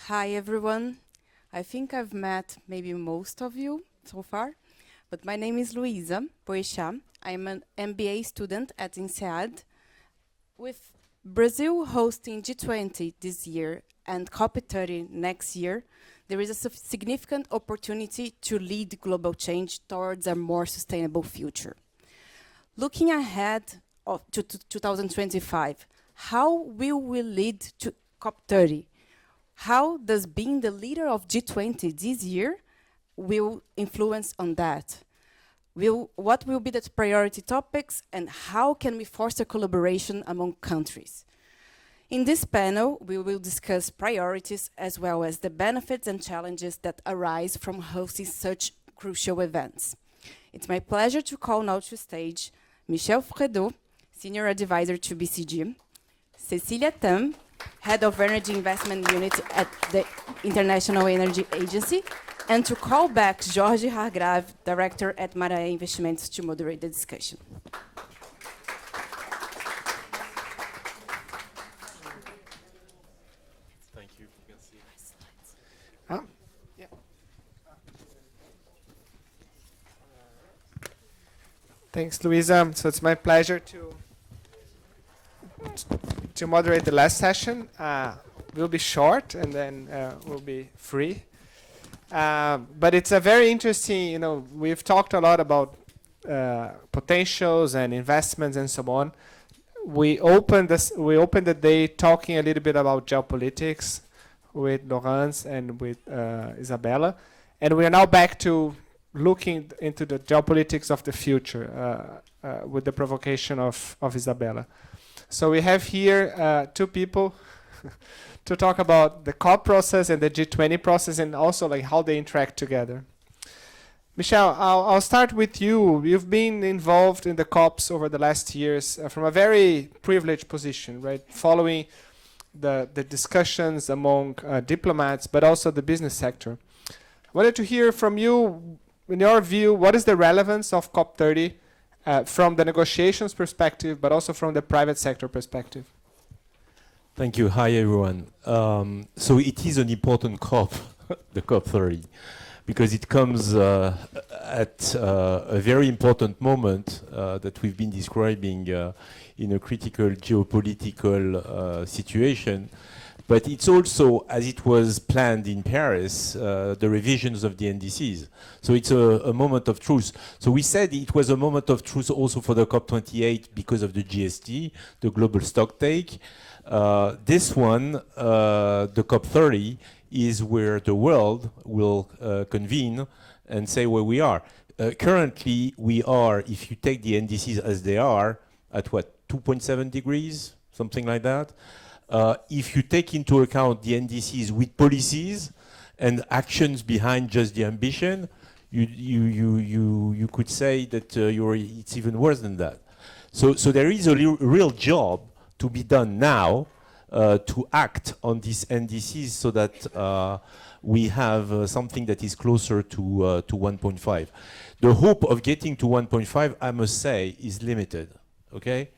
Hi everyone. I think I've met maybe most of you so far, but my name is Luisa Boechat. I'm an MBA student at INSEAD. With Brazil hosting G20 this year and COP30 next year, there is a significant opportunity to lead global change towards a more sustainable future. Looking ahead to 2025, how will we lead to COP30? How does being the leader of G20 this year will influence on that? What will be the priority topics and how can we foster collaboration among countries? In this panel, we will discuss priorities as well as the benefits and challenges that arise from hosting such crucial events. It's my pleasure to call now to stage Michel Fredeau, Senior Advisor to BCG, Cecilia, Head of Energy Investment Unit at the International Energy Agency, and to call back Jorge Hargrave, Director at Maraé Investimentos, to moderate the discussion. Thank you. You can see. Yeah. Thanks, Luisa. So it's my pleasure to moderate the last session. We'll be short and then we'll be free. But it's a very interesting, we've talked a lot about potentials and investments and so on. We opened the day talking a little bit about geopolitics with Laurence and with Isabella. And we are now back to looking into the geopolitics of the future with the provocation of Isabella. So we have here two people to talk about the COP process and the G20 process and also like how they interact together. Michel, I'll start with you. You've been involved in the COPs over the last years from a very privileged position, right? Following the discussions among diplomats, but also the business sector. I wanted to hear from you, in your view, what is the relevance of COP30 from the negotiations perspective, but also from the private sector perspective? Thank you. Hi, everyone. So it is an important COP, the COP30, because it comes at a very important moment that we've been describing in a critical geopolitical situation. But it's also, as it was planned in Paris, the revisions of the NDCs. So it's a moment of truth. So we said it was a moment of truth also for the COP28 because of the GST, the global stocktake. This one, the COP30, is where the world will convene and say where we are. Currently, we are, if you take the NDCs as they are, at what, 2.7 degrees, something like that. If you take into account the NDCs with policies and actions behind just the ambition, you could say that it's even worse than that. So there is a real job to be done now to act on these NDCs so that we have something that is closer to 1.5. The hope of getting to 1.5, I must say, is limited. Okay.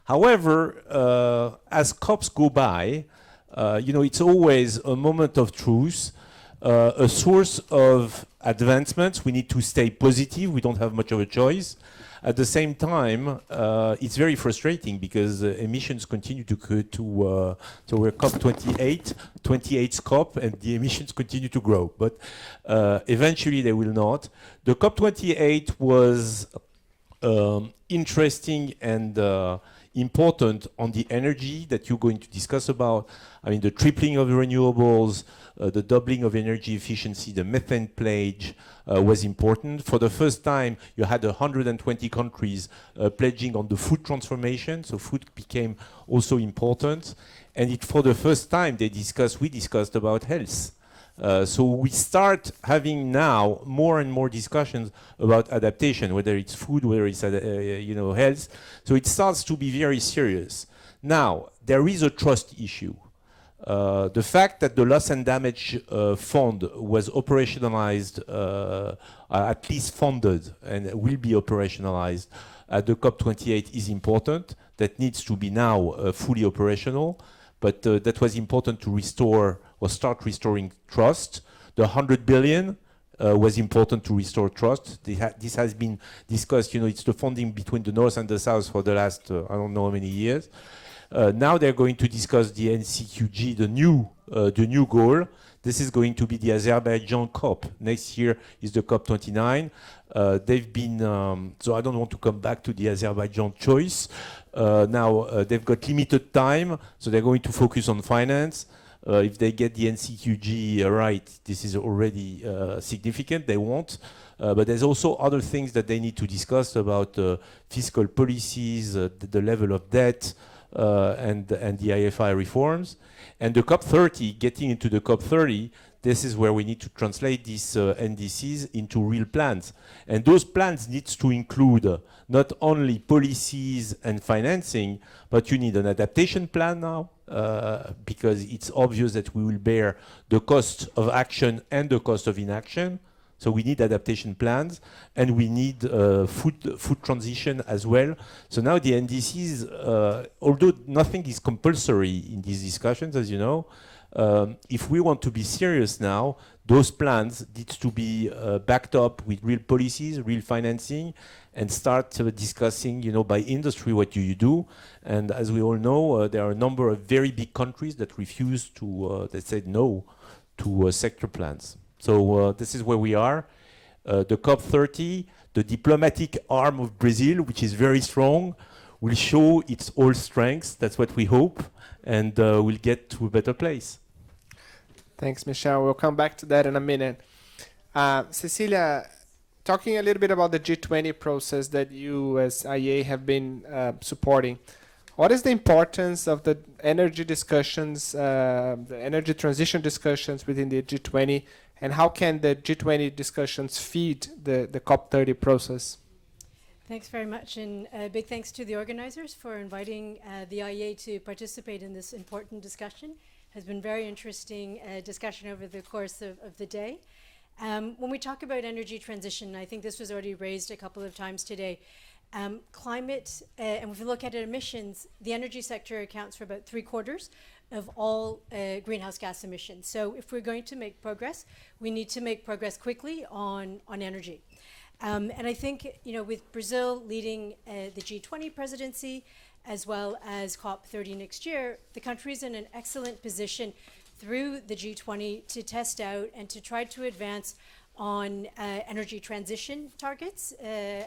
However, as COPs go by, it's always a moment of truth, a source of advancements. We need to stay positive. We don't have much of a choice. At the same time, it's very frustrating because emissions continue to so we're COP28, 28th COP, and the emissions continue to grow. But eventually they will not. The COP28 was interesting and important on the energy that you're going to discuss about. I mean, the tripling of the renewables, the doubling of energy efficiency, the methane pledge was important. For the first time, you had 120 countries pledging on the food transformation, so food became also important. And for the first time, we discussed about health. So we start having now more and more discussions about adaptation, whether it's food, whether it's health. So it starts to be very serious. Now, there is a trust issue. The fact that the loss and damage fund was operationalized, at least funded, and will be operationalized at the COP28 is important. That needs to be now fully operational. But that was important to restore was start restoring trust. The 100 billion was important to restore trust. This has been discussed. It's the funding between the North and the South for the last, I don't know how many years. Now they're going to discuss the NCQG, the new goal. This is going to be the Azerbaijan COP. Next year is the COP29. They've been, so I don't want to come back to the Azerbaijan choice. Now they've got limited time, so they're going to focus on finance. If they get the NCQG right, this is already significant. They won't. But there's also other things that they need to discuss about fiscal policies, the level of debt, and the IFI reforms. And the COP30, getting into the COP30, this is where we need to translate these NDCs into real plans. And those plans need to include not only policies and financing, but you need an adaptation plan now, because it's obvious that we will bear the cost of action and the cost of inaction. So we need adaptation plans, and we need food transition as well. So now the NDCs, although nothing is compulsory in these discussions, as you know, if we want to be serious now, those plans need to be backed up with real policies, real financing, and start discussing, by industry, what do you do? And as we all know, there are a number of very big countries that refuse to, that said no to sector plans. So this is where we are. The COP30, the diplomatic arm of Brazil, which is very strong, will show its all strengths. That's what we hope, and we'll get to a better place. Thanks, Michel. We'll come back to that in a minute. Cecilia, talking a little bit about the G20 process that you as IEA have been supporting. What is the importance of the energy discussions, the energy transition discussions within the G20, and how can the G20 discussions feed the COP30 process? Thanks very much, and big thanks to the organizers for inviting the IEA to participate in this important discussion. It has been very interesting discussion over the course of the day. When we talk about energy transition, I think this was already raised a couple of times today. Climate, and if we look at emissions, the energy sector accounts for about 3/4 of all greenhouse gas emissions. So if we're going to make progress, we need to make progress quickly on energy. And I think, with Brazil leading the G20 presidency, as well as COP30 next year, the country is in an excellent position through the G20 to test out and to try to advance on energy transition targets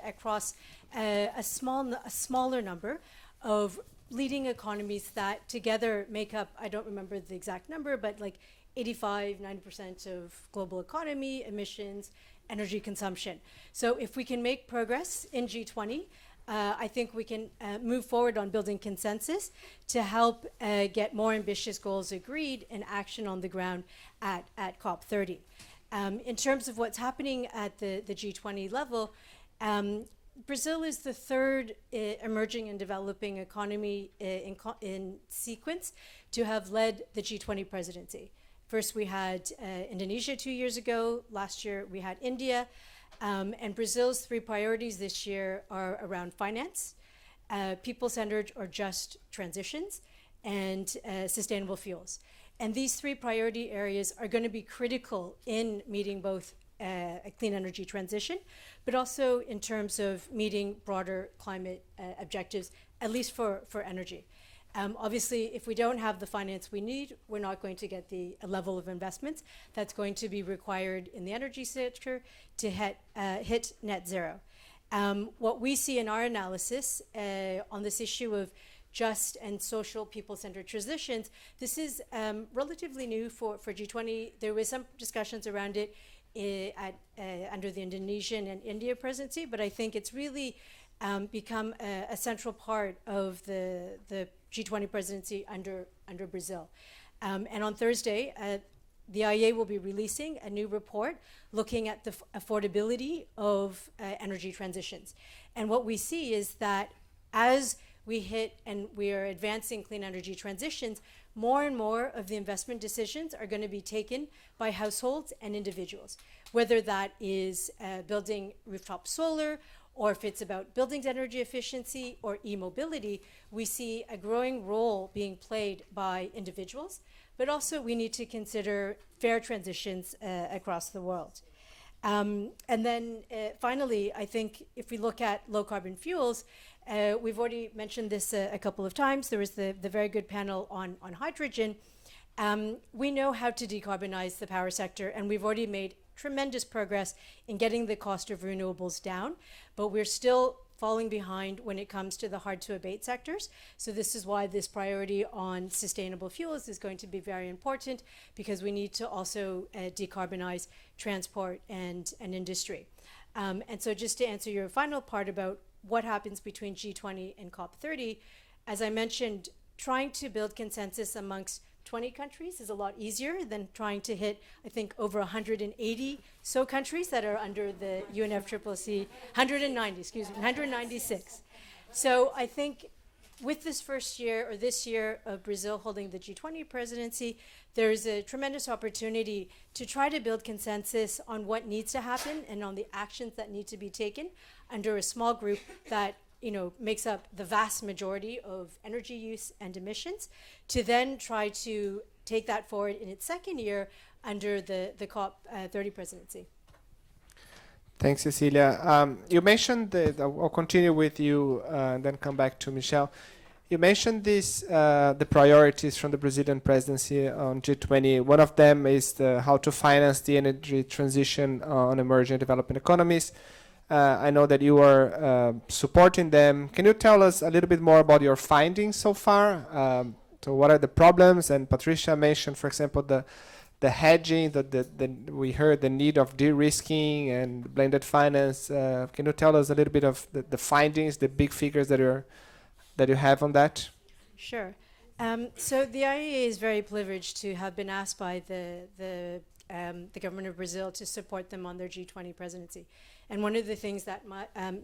across a smaller number of leading economies that together make up, I don't remember the exact number, but like 85–90% of global economy, emissions, energy consumption. So if we can make progress in G20, I think we can move forward on building consensus to help get more ambitious goals agreed and action on the ground at COP30. In terms of what's happening at the G20 level, Brazil is the third emerging and developing economy in sequence to have led the G20 presidency. First, we had Indonesia 2 years ago. Last year, we had India. And Brazil's 3 priorities this year are around finance, people-centered or just transitions, and sustainable fuels. And these 3 priority areas are going to be critical in meeting both a clean energy transition, but also in terms of meeting broader climate objectives, at least for energy. Obviously, if we don't have the finance we need, we're not going to get the level of investments that's going to be required in the energy sector to hit net zero. What we see in our analysis on this issue of just and social people-centered transitions, this is relatively new for G20. There was some discussions around it under the Indonesian and India presidency, but I think it's really become a central part of the G20 presidency under Brazil. And on Thursday, the IEA will be releasing a new report looking at the affordability of energy transitions. And what we see is that as we hit and we are advancing clean energy transitions, more and more of the investment decisions are going to be taken by households and individuals, whether that is building rooftop solar, or if it's about buildings energy efficiency or e-mobility. We see a growing role being played by individuals, but also we need to consider fair transitions across the world. And then finally, I think if we look at low carbon fuels, we've already mentioned this a couple of times. There was the very good panel on hydrogen. We know how to decarbonize the power sector, and we've already made tremendous progress in getting the cost of renewables down, but we're still falling behind when it comes to the hard to abate sectors. So this is why this priority on sustainable fuels is going to be very important, because we need to also decarbonize transport and industry. And so just to answer your final part about what happens between G20 and COP30, as I mentioned, trying to build consensus amongst 20 countries is a lot easier than trying to hit, I think, over 180 so countries that are under the UNFCCC, 196. So I think with this first year, or this year, of Brazil holding the G20 presidency, there's a tremendous opportunity to try to build consensus on what needs to happen and on the actions that need to be taken under a small group that makes up the vast majority of energy use and emissions, to then try to take that forward in its second year under the COP30 presidency. Thanks, Cecilia. You mentioned I'll continue with you and then come back to Michel. You mentioned the priorities from the Brazilian presidency on G20. One of them is how to finance the energy transition on emerging and developing economies. I know that you are supporting them. Can you tell us a little bit more about your findings so far? So what are the problems? And Patricia mentioned, for example, the hedging, we heard the need of de-risking and blended finance. Can you tell us a little bit of the findings, the big figures that you have on that? Sure. So the IEA is very privileged to have been asked by the government of Brazil to support them on their G20 presidency. And one of the things that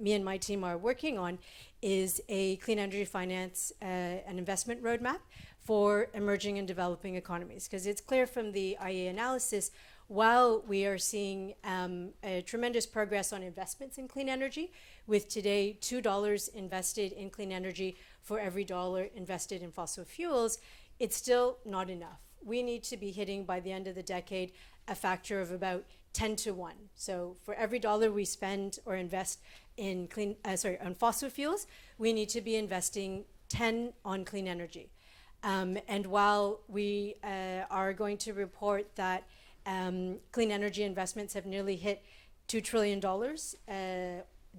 me and my team are working on is a clean energy finance and investment roadmap for emerging and developing economies. Because it's clear from the IEA analysis, while we are seeing a tremendous progress on investments in clean energy, with today $2 invested in clean energy for every dollar invested in fossil fuels, it's still not enough. We need to be hitting, by the end of the decade, a factor of about 10 to 1. So for every dollar we spend or invest in on fossil fuels, we need to be investing 10 on clean energy. And while we are going to report that clean energy investments have nearly hit $2 trillion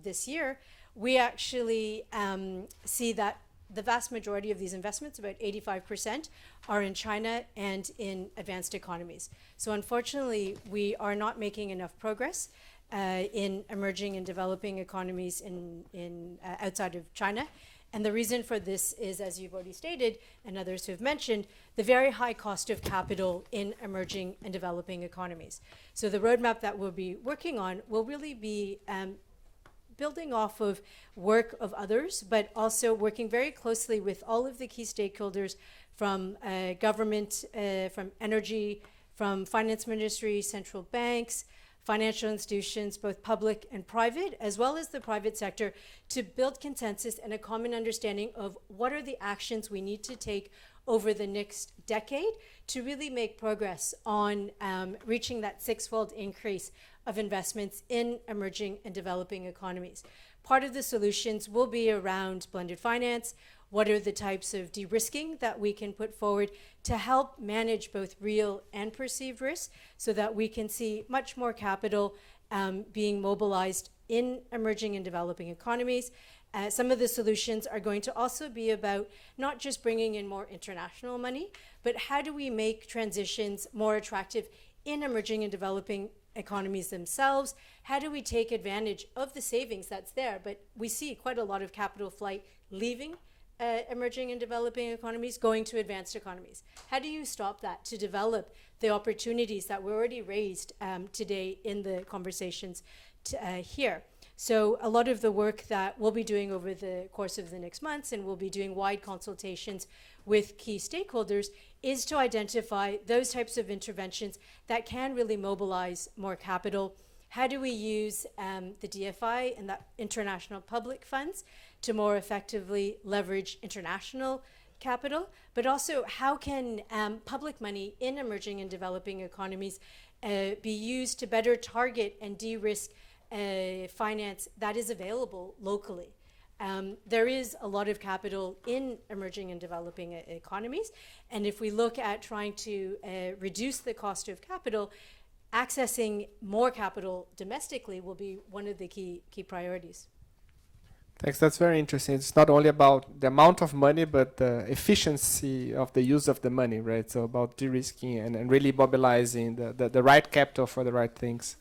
this year, we actually see that the vast majority of these investments, about 85%, are in China and in advanced economies. So unfortunately, we are not making enough progress in emerging and developing economies in outside of China. And the reason for this is, as you've already stated, and others who have mentioned, the very high cost of capital in emerging and developing economies. So the roadmap that we'll be working on will really be building off of work of others, but also working very closely with all of the key stakeholders from government, from energy, from finance ministry, central banks, financial institutions, both public and private, as well as the private sector, to build consensus and a common understanding of what are the actions we need to take over the next decade to really make progress on reaching that six-fold increase of investments in emerging and developing economies. Part of the solutions will be around blended finance. What are the types of de-risking that we can put forward to help manage both real and perceived risks, so that we can see much more capital being mobilized in emerging and developing economies. Some of the solutions are going to also be about not just bringing in more international money, but how do we make transitions more attractive in emerging and developing economies themselves? How do we take advantage of the savings that's there? But we see quite a lot of capital flight leaving emerging and developing economies, going to advanced economies. How do you stop that to develop the opportunities that were already raised today in the conversations here? So a lot of the work that we'll be doing over the course of the next months, and we'll be doing wide consultations with key stakeholders, is to identify those types of interventions that can really mobilize more capital. How do we use the DFI and the international public funds to more effectively leverage international capital, but also how can public money in emerging and developing economies be used to better target and de-risk finance that is available locally. There is a lot of capital in emerging and developing economies, and if we look at trying to reduce the cost of capital, accessing more capital domestically will be one of the key priorities. Thanks, that's very interesting. It's not only about the amount of money, but the efficiency of the use of the money, right? So about de-risking and really mobilizing the right capital for the right things.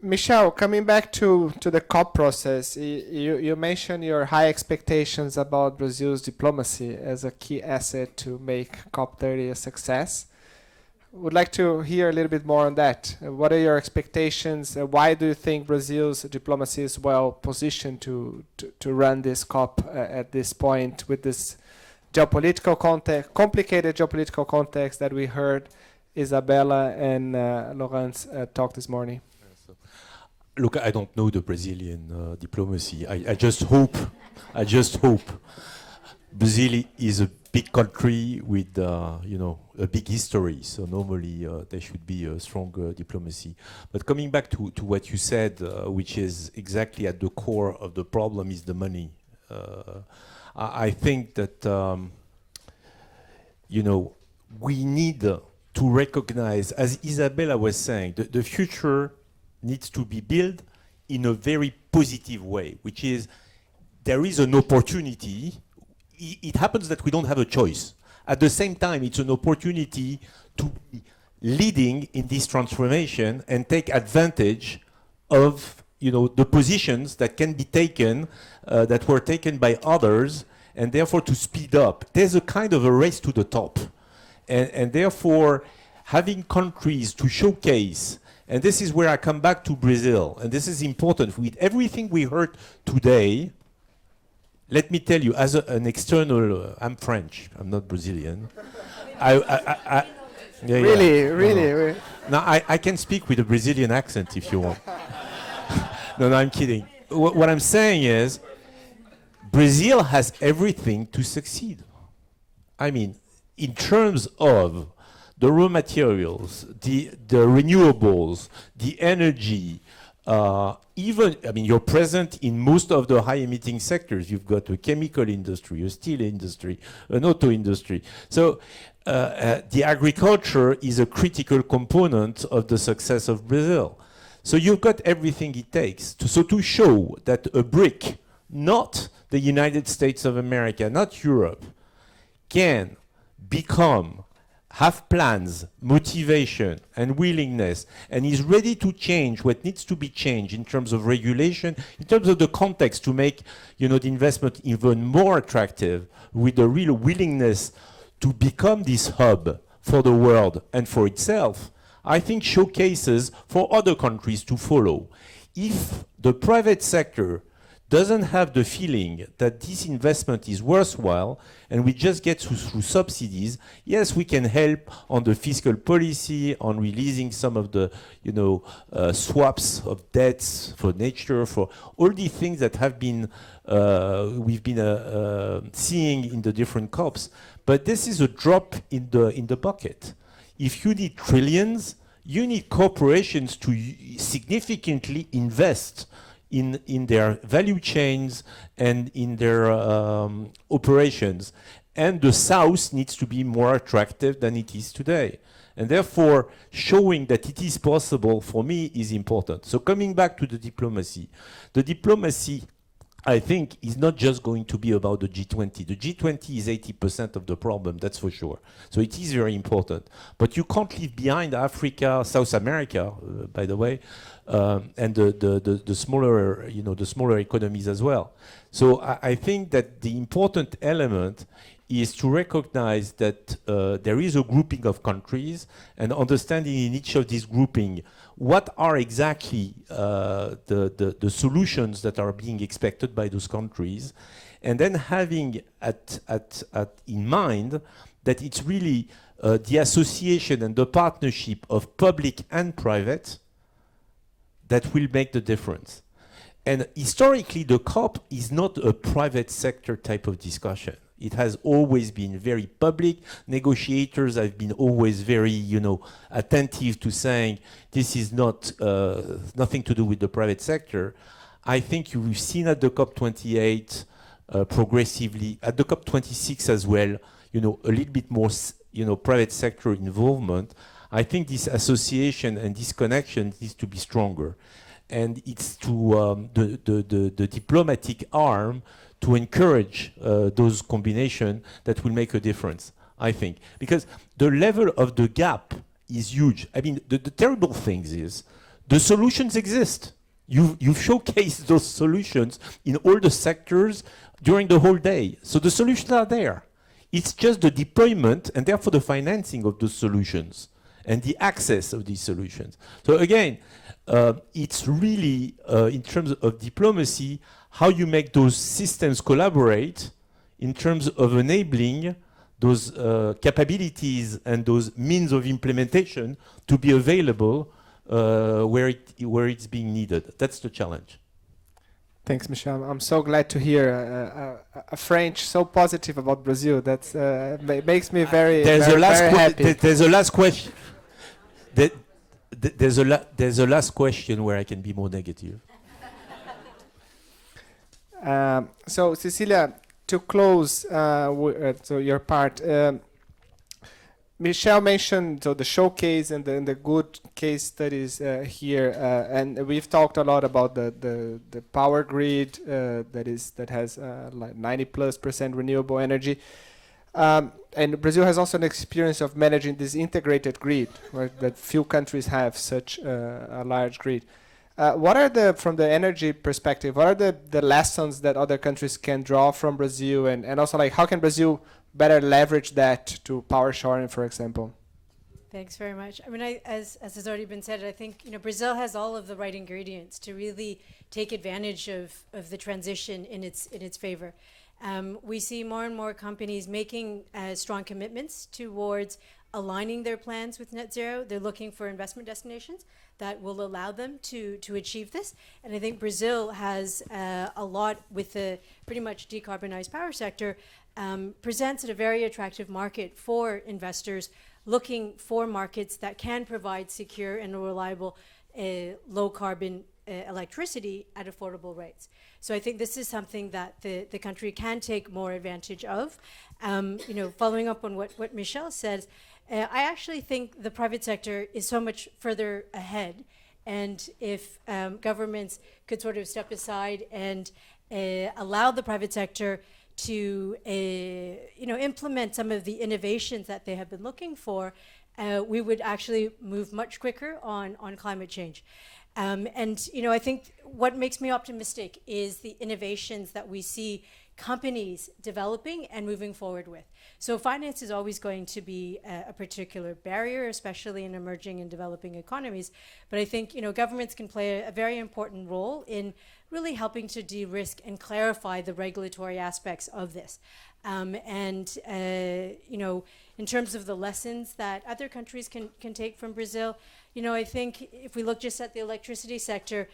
Michel, coming back to the COP process, you mentioned your high expectations about Brazil's diplomacy as a key asset to make COP30 a success. Would like to hear a little bit more on that. What are your expectations? Why do you think Brazil's diplomacy is well positioned to run this COP at this point with this geopolitical context, complicated geopolitical context that we heard Isabella and Laurence talk this morning? Look, I don't know the Brazilian diplomacy. I just hope Brazil is a big country with, a big history. So normally there should be a strong diplomacy. But coming back to what you said, which is exactly at the core of the problem, is the money. I think that, we need to recognize, as Isabella was saying, the future needs to be built in a very positive way, which is there is an opportunity. It happens that we don't have a choice. At the same time, it's an opportunity to be leading in this transformation and take advantage of the positions that can be taken, that were taken by others, and therefore to speed up. There's a kind of a race to the top. And therefore, having countries to showcase. And this is where I come back to Brazil. And this is important. With everything we heard today, let me tell you, as an external, I'm French, I'm not Brazilian. Really? Now, I can speak with a Brazilian accent if you want. No, I'm kidding. What I'm saying is, Brazil has everything to succeed. I mean, in terms of the raw materials, the renewables, the energy, you're present in most of the high-emitting sectors. You've got a chemical industry, a steel industry, an auto industry. So the agriculture is a critical component of the success of Brazil. So you've got everything it takes to show that a BRIC, not the United States of America, not Europe, can have plans, motivation, and willingness, and is ready to change what needs to be changed in terms of regulation, in terms of the context to make the investment even more attractive, with a real willingness to become this hub for the world and for itself, I think showcases for other countries to follow. If the private sector doesn't have the feeling that this investment is worthwhile and we just get through subsidies, yes, we can help on the fiscal policy, on releasing some of the swaps of debts for nature, for all the things that have been we've been seeing in the different COPs. But this is a drop in the bucket. If you need trillions, you need corporations to significantly invest in their value chains and in their operations. And the South needs to be more attractive than it is today. And therefore, showing that it is possible, for me, is important. So coming back to the diplomacy, I think, is not just going to be about the G20. The G20 is 80% of the problem, that's for sure. So it is very important. But you can't leave behind Africa, South America, by the way, and the smaller economies as well. So I think that the important element is to recognize that there is a grouping of countries, and understanding in each of these grouping what are exactly the solutions that are being expected by those countries, and then having in mind that it's really the association and the partnership of public and private that will make the difference. And historically, the COP is not a private sector type of discussion. It has always been very public. Negotiators have been always very, attentive to saying this is not nothing to do with the private sector. I think you've seen at the COP28 progressively, at the COP26 as well, a little bit more, private sector involvement. I think this association and this connection needs to be stronger. And it's to the diplomatic arm to encourage those combinations that will make a difference, I think. Because the level of the gap is huge. I mean, the terrible thing is the solutions exist. You've showcased those solutions in all the sectors during the whole day. So the solutions are there. It's just the deployment and therefore the financing of those solutions and the access of these solutions. So again, it's really, in terms of diplomacy, how you make those systems collaborate in terms of enabling those capabilities and those means of implementation to be available where it's being needed. That's the challenge. Thanks, Michel. I'm so glad to hear a French so positive about Brazil. That makes me very, very happy. There's a last question. There's a last question where I can be more negative. So, Cecilia, to close so your part, Michel mentioned the showcase and the good case studies here, and we've talked a lot about the power grid that has like 90+% renewable energy. And Brazil has also an experience of managing this integrated grid, right, that few countries have such a large grid. What are from the energy perspective, what are the lessons that other countries can draw from Brazil, and also like how can Brazil better leverage that to power shoring, for example? Thanks very much. I mean, as has already been said, I think Brazil has all of the right ingredients to really take advantage of the transition in its favor. We see more and more companies making strong commitments towards aligning their plans with net zero. They're looking for investment destinations that will allow them to achieve this. And I think Brazil has a lot with the pretty much decarbonized power sector, presents a very attractive market for investors looking for markets that can provide secure and reliable low carbon electricity at affordable rates. So I think this is something that the country can take more advantage of. Following up on what Michel says, I actually think the private sector is so much further ahead. And if governments could sort of step aside and allow the private sector to implement some of the innovations that they have been looking for, we would actually move much quicker on climate change. I think what makes me optimistic is the innovations that we see companies developing and moving forward with. So finance is always going to be a particular barrier, especially in emerging and developing economies. But I think governments can play a very important role in really helping to de-risk and clarify the regulatory aspects of this. In terms of the lessons that other countries can take from Brazil, I think if we look just at the electricity sector,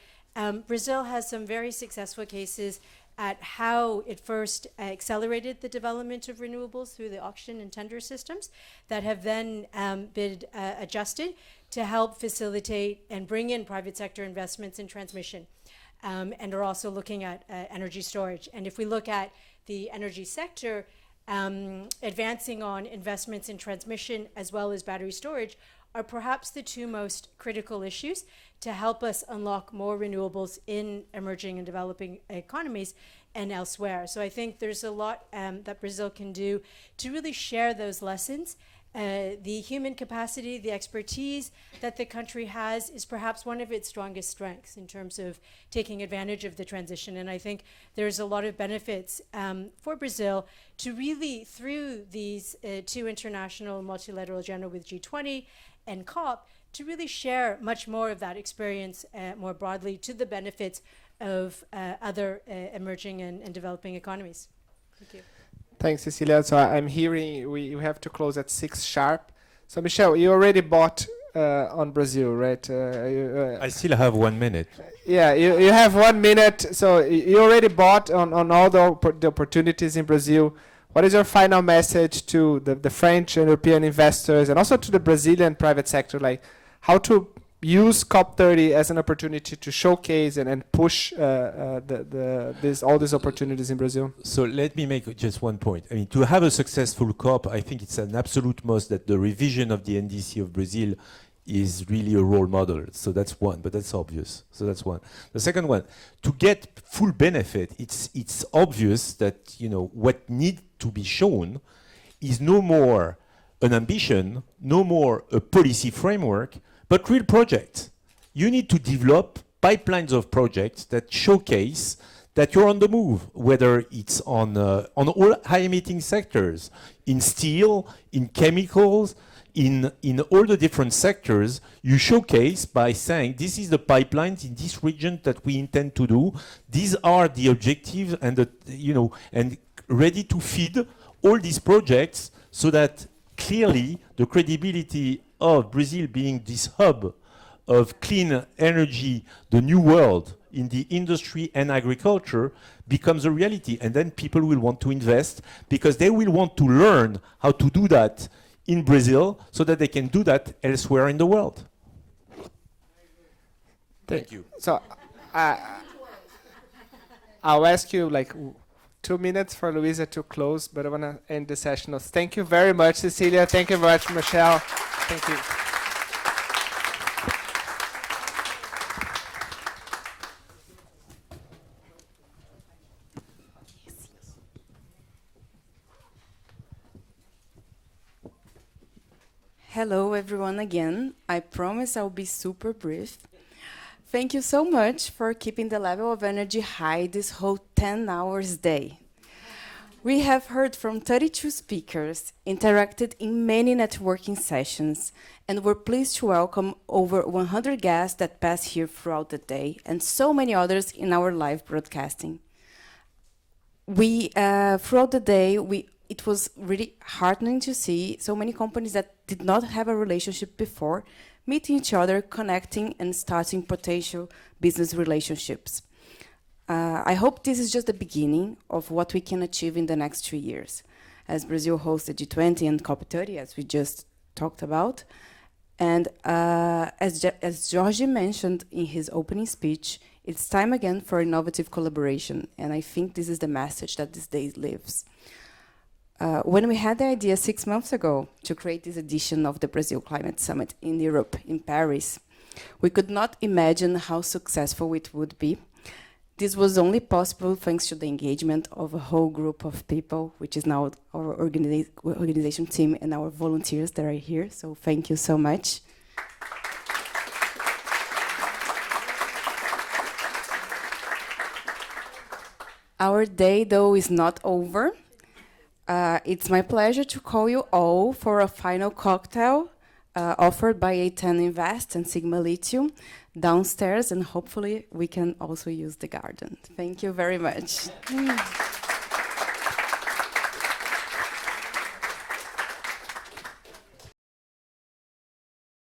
Brazil has some very successful cases at how it first accelerated the development of renewables through the auction and tender systems that have then been adjusted to help facilitate and bring in private sector investments in transmission, and are also looking at energy storage. And if we look at the energy sector, advancing on investments in transmission as well as battery storage are perhaps the two most critical issues to help us unlock more renewables in emerging and developing economies and elsewhere. So I think there's a lot that Brazil can do to really share those lessons. The human capacity, the expertise that the country has is perhaps one of its strongest strengths in terms of taking advantage of the transition. And I think there's a lot of benefits for Brazil to really, through these two international multilateral agenda with G20 and COP, to really share much more of that experience more broadly to the benefits of other emerging and developing economies. Thank you. Thanks, Cecilia. So I'm hearing we have to close at 6 sharp. So Michel, you already bought on Brazil, right? I still have 1 minute. Yeah, you have 1 minute. So you already bought on all the opportunities in Brazil. what is your final message to the French and European investors and also to the Brazilian private sector, like how to use COP30 as an opportunity to showcase and push all these opportunities in Brazil? So let me make just one point. I mean, to have a successful COP, I think it's an absolute must that the revision of the NDC of Brazil is really a role model. So that's one, but that's obvious. So that's one. The second one, to get full benefit, it's obvious that, you know, what needs to be shown is no more an ambition, no more a policy framework, but real projects. You need to develop pipelines of projects that showcase that you're on the move, whether it's on all high-emitting sectors, in steel, in chemicals, in all the different sectors. You showcase by saying, this is the pipelines in this region that we intend to do. These are the objectives, and and ready to feed all these projects, so that clearly the credibility of Brazil being this hub of clean energy, the new world in the industry and agriculture, becomes a reality. And then people will want to invest because they will want to learn how to do that in Brazil so that they can do that elsewhere in the world. Thank you. So I'll ask you like 2 minutes for Luisa to close, but I want to end the session. Thank you very much, Cecilia. Thank you very much, Michel. Thank you. Hello, everyone, again. I promise I'll be super brief. Thank you so much for keeping the level of energy high this whole 10 hours day. We have heard from 32 speakers, interacted in many networking sessions, and we're pleased to welcome over 100 guests that pass here throughout the day, and so many others in our live broadcasting. Throughout the day, it was really heartening to see so many companies that did not have a relationship before meeting each other, connecting, and starting potential business relationships. I hope this is just the beginning of what we can achieve in the next 3 years, as Brazil hosts the G20 and COP30, as we just talked about. And as Jorge mentioned in his opening speech, it's time again for innovative collaboration, and I think this is the message that this day lives. When we had the idea 6 months ago to create this edition of the Brazil Climate Summit in Europe, in Paris, we could not imagine how successful it would be. This was only possible thanks to the engagement of a whole group of people, which is now our organization team and our volunteers that are here. So thank you so much. Our day, though, is not over. It's my pleasure to call you all for a final cocktail offered by A10 Invest and Sigma Lithium downstairs, and hopefully we can also use the garden. Thank you very much.